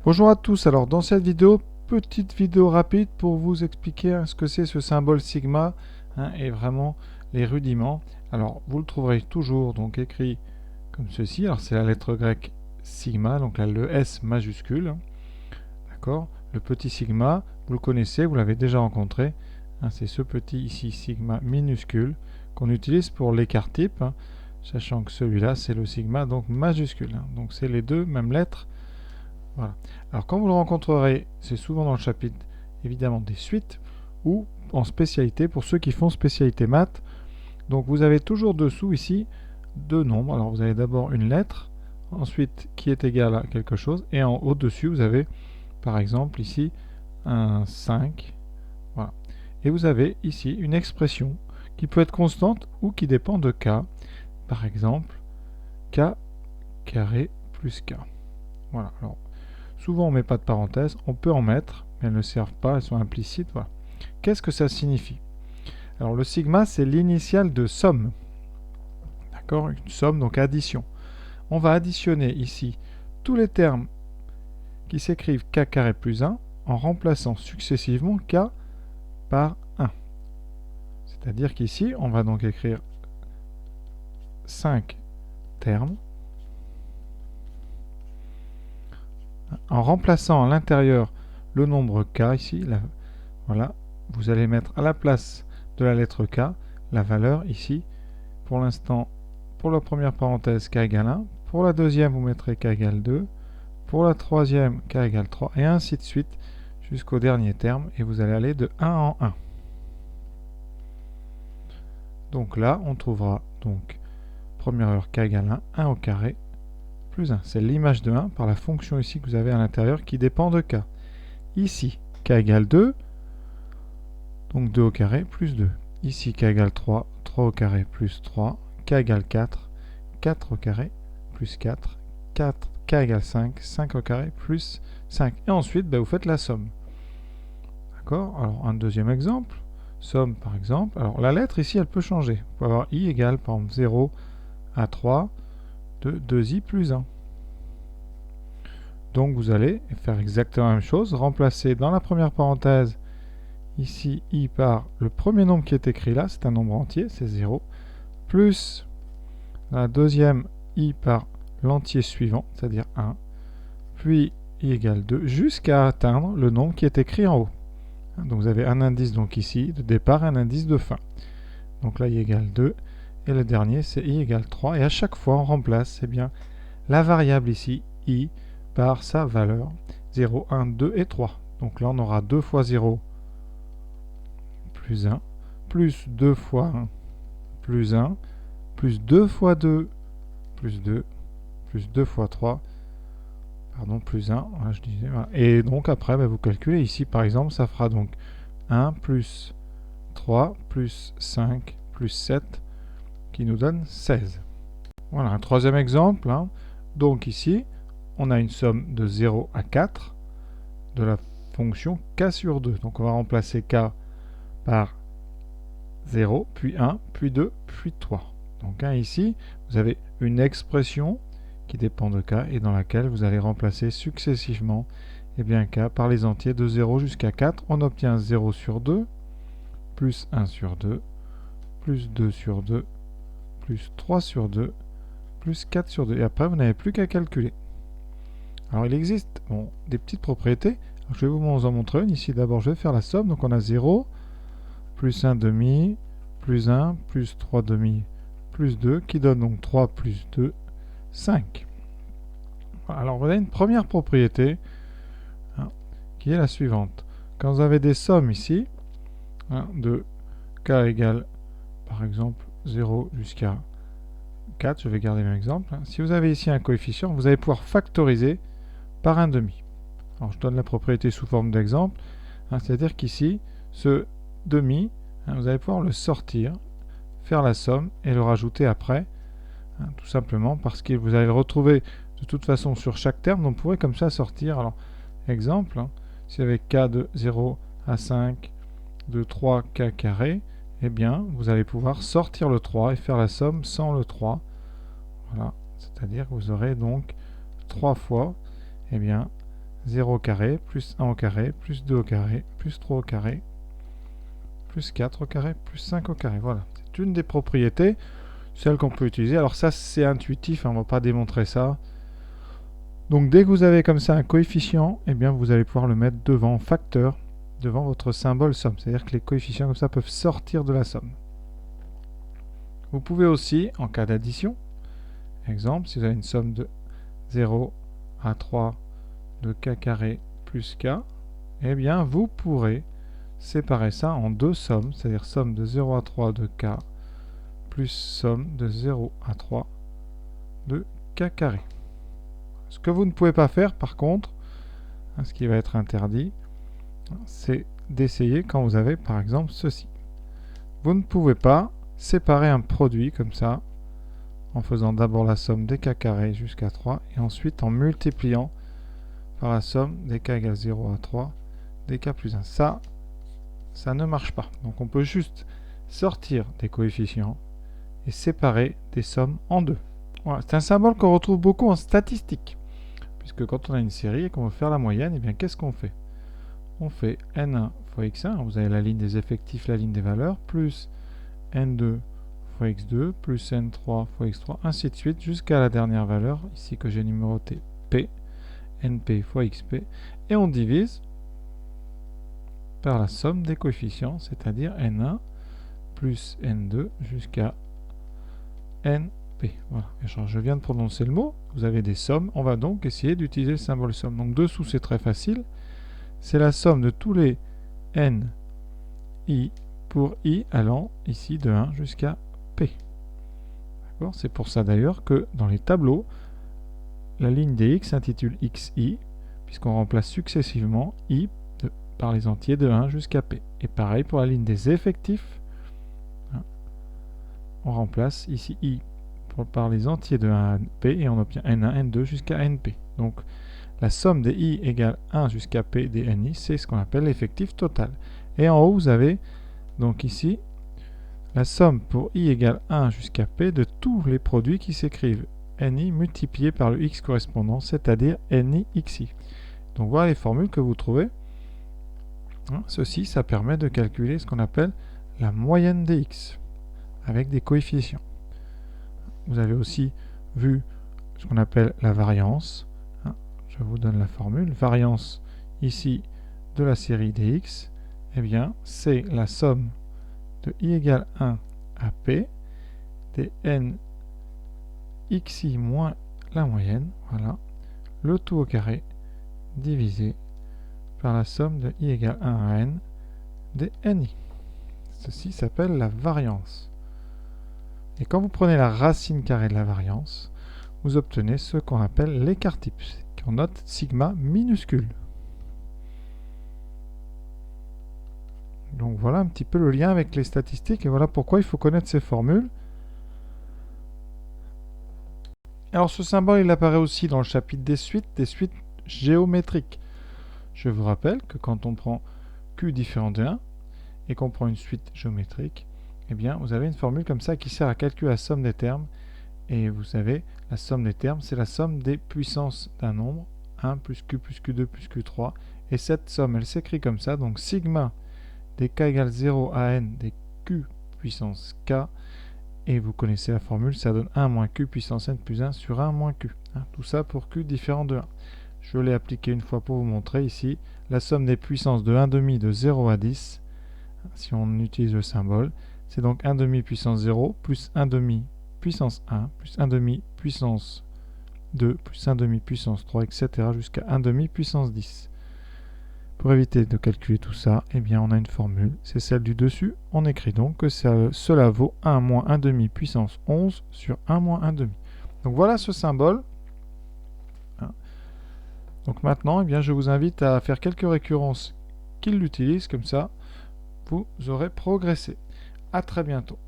Bonjour à tous, alors dans cette vidéo, petite vidéo rapide pour vous expliquer ce que c'est ce symbole sigma et vraiment les rudiments. Alors vous le trouverez toujours donc écrit comme ceci, alors c'est la lettre grecque sigma, donc là le S majuscule, d'accord. Le petit sigma, vous le connaissez, vous l'avez déjà rencontré, c'est ce petit ici sigma minuscule qu'on utilise pour l'écart type, sachant que celui-là c'est le sigma donc majuscule, donc c'est les deux mêmes lettres. Voilà. Alors quand vous le rencontrerez, c'est souvent dans le chapitre évidemment des suites ou en spécialité pour ceux qui font spécialité maths. Donc vous avez toujours dessous ici deux nombres. Alors vous avez d'abord une lettre, ensuite qui est égale à quelque chose, et en haut dessus vous avez par exemple ici un 5. Voilà. Et vous avez ici une expression qui peut être constante ou qui dépend de k. Par exemple, k carré plus k. Voilà. Alors, souvent on ne met pas de parenthèse, on peut en mettre, mais elles ne servent pas, elles sont implicites. Voilà. Qu'est-ce que ça signifie? Alors le sigma, c'est l'initiale de somme. D'accord? Une somme, donc addition. On va additionner ici tous les termes qui s'écrivent k carré plus 1 en remplaçant successivement k par 1. C'est-à-dire qu'ici, on va donc écrire 5 termes en remplaçant à l'intérieur le nombre k ici. Voilà, vous allez mettre à la place de la lettre k la valeur ici. Pour l'instant, pour la première parenthèse, k égale 1. Pour la deuxième, vous mettrez k égale 2. Pour la troisième, k égale 3. Et ainsi de suite jusqu'au dernier terme. Et vous allez aller de 1 en 1. Donc là, on trouvera donc première valeur k égale 1, 1 au carré plus 1. C'est l'image de 1 par la fonction ici que vous avez à l'intérieur qui dépend de k. Ici, k égale 2. Donc 2 au carré plus 2. Ici, k égale 3, 3 au carré plus 3, k égale 4, 4 au carré plus 4, 4, k égale 5, 5 au carré plus 5. Et ensuite, vous faites la somme. D'accord? Alors, un deuxième exemple. Somme, par exemple. Alors, la lettre, ici, elle peut changer. Vous pouvez avoir i égale, par exemple, 0 à 3 de 2i plus 1. Donc, vous allez faire exactement la même chose. Remplacer dans la première parenthèse ici i par le premier nombre qui est écrit là, c'est un nombre entier, c'est 0, plus la deuxième i par l'entier suivant, c'est-à-dire 1, puis i égale 2, jusqu'à atteindre le nombre qui est écrit en haut. Donc vous avez un indice donc ici de départ, un indice de fin. Donc là i égale 2, et le dernier c'est i égale 3, et à chaque fois on remplace la variable ici, i, par sa valeur 0, 1, 2 et 3. Donc là on aura 2 fois 0 plus 1, plus 2 fois 1, plus 1, plus 2 fois 2, plus 2, plus 2 fois 3, pardon, plus 1, voilà, je disais, voilà. Et donc après, vous calculez ici, par exemple, ça fera donc 1 plus 3 plus 5 plus 7, qui nous donne 16. Voilà, un troisième exemple. Donc ici, on a une somme de 0 à 4 de la fonction k sur 2. Donc on va remplacer k par 0, puis 1, puis 2, puis 3. Donc ici, vous avez une expression qui dépend de k et dans laquelle vous allez remplacer successivement k par les entiers de 0 jusqu'à 4. On obtient 0 sur 2, plus 1 sur 2, plus 2 sur 2, plus 3 sur 2, plus 4 sur 2. Et après, vous n'avez plus qu'à calculer. Alors, il existe des petites propriétés. Alors, je vais vous en montrer une. Ici, d'abord, je vais faire la somme. Donc, on a 0, plus 1 demi, plus 1, plus 3 demi, plus 2, qui donne donc 3 plus 2, 5. Alors, vous avez une première propriété qui est la suivante. Quand vous avez des sommes ici, de k égale, par exemple, 0 jusqu'à 4, je vais garder mon exemple. Si vous avez ici un coefficient, vous allez pouvoir factoriser par un demi. Alors, je donne la propriété sous forme d'exemple. C'est-à-dire qu'ici, ce demi, vous allez pouvoir le sortir, faire la somme et le rajouter après, tout simplement parce que vous allez le retrouver de toute façon sur chaque terme, donc vous pourrez comme ça sortir. Alors, exemple, si avec k de 0 à 5 de 3k carré, eh bien, vous allez pouvoir sortir le 3 et faire la somme sans le 3. Voilà, c'est-à-dire que vous aurez donc 3 fois 0 au carré, plus 1 au carré, plus 2 au carré, plus 3 au carré, plus 4 au carré, plus 5 au carré. Voilà, c'est une des propriétés, celle qu'on peut utiliser. Alors ça, c'est intuitif, hein, on ne va pas démontrer ça. Donc dès que vous avez comme ça un coefficient, eh bien vous allez pouvoir le mettre devant facteur, devant votre symbole somme. C'est-à-dire que les coefficients comme ça peuvent sortir de la somme. Vous pouvez aussi, en cas d'addition, exemple, si vous avez une somme de 0 à 3 de k carré plus k, eh bien vous pourrez séparer ça en deux sommes, c'est-à-dire somme de 0 à 3 de k plus somme de 0 à 3 de k carré. Ce que vous ne pouvez pas faire par contre, ce qui va être interdit, c'est d'essayer quand vous avez par exemple ceci. Vous ne pouvez pas séparer un produit comme ça en faisant d'abord la somme des k carrés jusqu'à 3 et ensuite en multipliant par la somme des k égale 0 à 3 des k plus 1. Ça ne marche pas. Donc on peut juste sortir des coefficients et séparer des sommes en deux. Voilà, c'est un symbole qu'on retrouve beaucoup en statistique. Puisque quand on a une série et qu'on veut faire la moyenne, eh bien qu'est-ce qu'on fait? On fait n1 fois x1, vous avez la ligne des effectifs, la ligne des valeurs, plus n2 fois x2, plus n3 fois x3, ainsi de suite, jusqu'à la dernière valeur, ici que j'ai numéroté p, np fois xp, et on divise par la somme des coefficients, c'est-à-dire n1 plus n2 jusqu'à np. Voilà. Et je viens de prononcer le mot, vous avez des sommes, on va donc essayer d'utiliser le symbole somme. Donc dessous c'est très facile, c'est la somme de tous les n i pour i allant ici de 1 jusqu'à p. C'est pour ça d'ailleurs que dans les tableaux, la ligne des x s'intitule xi, puisqu'on remplace successivement i par les entiers de 1 jusqu'à p. Et pareil pour la ligne des effectifs, on remplace ici i par les entiers de 1 à p et on obtient n1, n2 jusqu'à np. Donc la somme des i égale 1 jusqu'à p des ni, c'est ce qu'on appelle l'effectif total. Et en haut, vous avez donc ici la somme pour i égale 1 jusqu'à p de tous les produits qui s'écrivent ni multiplié par le x correspondant, c'est-à-dire ni xi. Donc voilà les formules que vous trouvez. Ceci, ça permet de calculer ce qu'on appelle la moyenne des x avec des coefficients. Vous avez aussi vu ce qu'on appelle la variance. Je vous donne la formule. Variance ici de la série des x, eh bien, c'est la somme de i égale 1 à p des n xi moins la moyenne, voilà, le tout au carré divisé par la somme de i égale 1 à n des ni. Ceci s'appelle la variance. Et quand vous prenez la racine carrée de la variance, vous obtenez ce qu'on appelle l'écart-type, qu'on note sigma minuscule. Donc voilà un petit peu le lien avec les statistiques et voilà pourquoi il faut connaître ces formules. Alors ce symbole il apparaît aussi dans le chapitre des suites géométriques. Je vous rappelle que quand on prend q différent de 1 et qu'on prend une suite géométrique, eh bien vous avez une formule comme ça qui sert à calculer la somme des termes. Et vous savez, la somme des termes, c'est la somme des puissances d'un nombre, 1 plus q2 plus q3. Et cette somme, elle s'écrit comme ça, donc sigma des k égale 0 à n des q puissance k. Et vous connaissez la formule, ça donne 1 moins q puissance n plus 1 sur 1 moins q. Tout ça pour q différent de 1. Je l'ai appliqué une fois pour vous montrer ici. La somme des puissances de 1,5 de 0 à 10, si on utilise le symbole, c'est donc 1,5 puissance 0 plus 1,5 puissance 1 plus 1,5 puissance 2 plus 1,5 puissance 3, etc. jusqu'à 1,5 puissance 10. Pour éviter de calculer tout ça, eh bien on a une formule, c'est celle du dessus. On écrit donc que cela vaut 1 moins 1,5 puissance 11 sur 1 moins 1,5. Donc voilà ce symbole. Donc maintenant, eh bien, je vous invite à faire quelques récurrences qu'il l'utilise, comme ça, vous aurez progressé. À très bientôt.